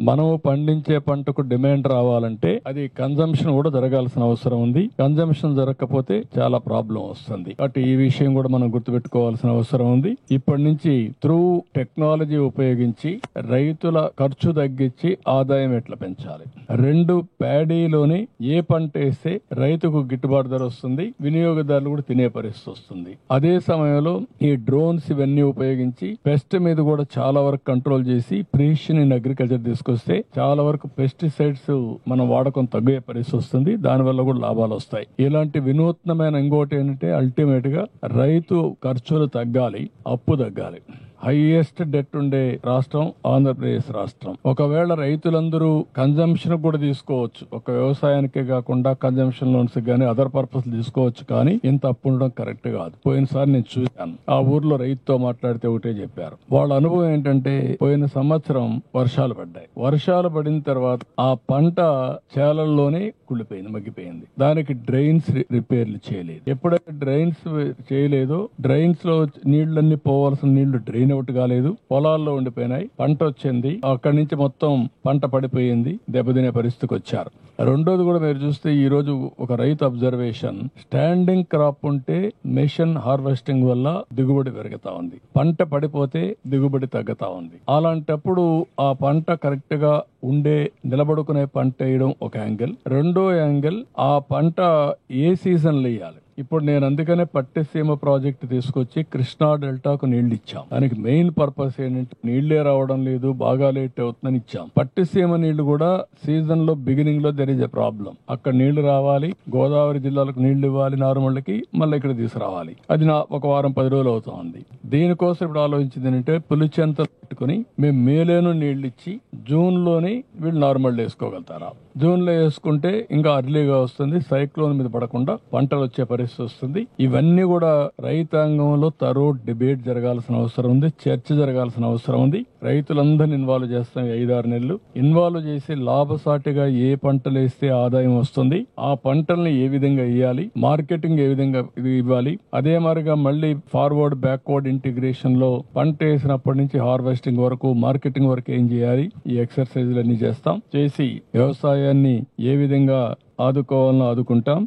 మనము పండించే పంటకు డిమాండ్ రావాలంటే అది కన్జంప్షన్ కూడా జరగాల్సిన అవసరం ఉంది. కన్జంప్షన్ జరగకపోతే చాలా ప్రాబ్లం వస్తుంది. కాబట్టి ఈ విషయం కూడా మనం గుర్తుపెట్టుకోవాల్సిన అవసరం ఉంది. ఇప్పటి నుంచి త్రూ టెక్నాలజీ ఉపయోగించి రైతుల ఖర్చు తగ్గించి ఆదాయం ఎట్లా పెంచాలి. రెండు, ప్యాడీలోని ఏ పంట వేస్తే రైతుకు గిట్టుబాటు ధర వస్తుంది, వినియోగదారులు కూడా తినే పరిస్థితి వస్తుంది. అదే సమయంలో ఈ డ్రోన్స్ ఇవన్నీ ఉపయోగించి పెస్ట్ మీద కూడా చాలా వరకు కంట్రోల్ చేసి ప్రిసిషన్ ఇన్ అగ్రికల్చర్ తీసుకొస్తే చాలా వరకు పెస్టిసైడ్స్ మనం వాడకం తగ్గే పరిస్థితి వస్తుంది. దానివల్ల కూడా లాభాలు వస్తాయి. ఇలాంటి వినూత్నమైన ఇంకోటి ఏంటంటే అల్టిమేట్ గా రైతు ఖర్చులు తగ్గాలి, అప్పు తగ్గాలి. హైయెస్ట్ డెట్ ఉండే రాష్ట్రం ఆంధ్రప్రదేశ్ రాష్ట్రం. ఒకవేళ రైతులందరూ కన్జంప్షన్ కూడా తీసుకోవచ్చు, ఒక వ్యవసాయానికే కాకుండా కన్జంప్షన్ లోన్స్ గానీ అదర్ పర్పస్ తీసుకోవచ్చు, కానీ ఇంత అప్పు ఉండడం కరెక్ట్ కాదు. పోయినసారి నేను చూశాను, ఆ ఊర్లో రైతుతో మాట్లాడితే ఒకటే చెప్పారు. వాళ్ళ అనుభవం ఏంటంటే పోయిన సంవత్సరం వర్షాలు పడ్డాయి. వర్షాలు పడిన తర్వాత ఆ పంట చేలల్లోనే కుళ్ళిపోయింది, మగ్గిపోయింది. దానికి డ్రైన్స్ రిపేర్లు చేయలేదు. ఎప్పుడైతే డ్రైన్స్ చేయలేదో డ్రైన్స్ లో నీళ్లన్నీ పోవాల్సిన నీళ్లు డ్రైన్ అవుట్ కాలేదు, పొలాల్లో ఉండిపోయినాయి, పంట వచ్చింది, అక్కడి నుంచి మొత్తం పంట పడిపోయింది, దెబ్బతినే పరిస్థితికి వచ్చారు. రెండోది కూడా మీరు చూస్తే ఈ రోజు ఒక రైతు అబ్జర్వేషన్, స్టాండింగ్ క్రాప్ ఉంటే మెషిన్ హార్వెస్టింగ్ వల్ల దిగుబడి పెరుగుతా ఉంది, పంట పడిపోతే దిగుబడి తగ్గుతా ఉంది. అలాంటప్పుడు ఆ పంట కరెక్ట్ గా ఉండే నిలబడుకునే పంట వేయడం ఒక యాంగిల్. రెండో యాంగిల్, ఆ పంట ఏ సీజన్ లో వేయాలి. ఇప్పుడు నేను అందుకనే పట్టిసీమ ప్రాజెక్ట్ తీసుకొచ్చి కృష్ణా డెల్టాకు నీళ్లు ఇచ్చాం. దానికి మెయిన్ పర్పస్ ఏంటంటే నీళ్లే రావడం లేదు, బాగా లేట్ అవుతుందని ఇచ్చాం. పట్టిసీమ నీళ్లు కూడా సీజన్ లో బిగినింగ్ లో దెర్ ఇస్ ఎ ప్రాబ్లం. అక్కడ నీళ్లు రావాలి, గోదావరి జిల్లాలకు నీళ్లు ఇవ్వాలి, నార్మల్కి మళ్ళీ ఇక్కడ తీసుకురావాలి. అది ఒక వారం 10 రోజులు అవుతా ఉంది. దీనికోసం ఇప్పుడు ఆలోచించింది ఏంటంటే పులిచెంత పెట్టుకుని మేము మేలోనూ నీళ్లు ఇచ్చి జూన్ లోని వీళ్ళు నార్మల్ వేసుకోగలుగుతారా. జూన్ లో వేసుకుంటే ఇంకా అర్లీగా వస్తుంది, సైక్లోన్ మీద పడకుండా పంటలు వచ్చే పరిస్థితి వస్తుంది. ఇవన్నీ కూడా రైతాంగంలో తరో డిబేట్ జరగాల్సిన అవసరం ఉంది, చర్చ జరగాల్సిన అవసరం ఉంది. రైతులందరినీ ఇన్వాల్వ్ చేస్తాం. 5-6 నెలలు ఇన్వాల్వ్ చేసి లాభసాటిగా ఏ పంటలు వేస్తే ఆదాయం వస్తుంది, ఆ పంటల్ని ఏ విధంగా వేయాలి, మార్కెటింగ్ ఏ విధంగా ఇవ్వాలి, అదే మాదిరిగా మళ్ళీ ఫార్వర్డ్ బ్యాక్వర్డ్ ఇంటిగ్రేషన్ లో పంట వేసినప్పటి నుంచి హార్వెస్టింగ్ వరకు మార్కెటింగ్ వరకు ఏం చేయాలి, ఈ ఎక్సర్సైజ్లన్నీ చేస్తాం. చేసి వ్యవసాయాన్ని ఏ విధంగా ఆదుకోవాలని ఆదుకుంటాం.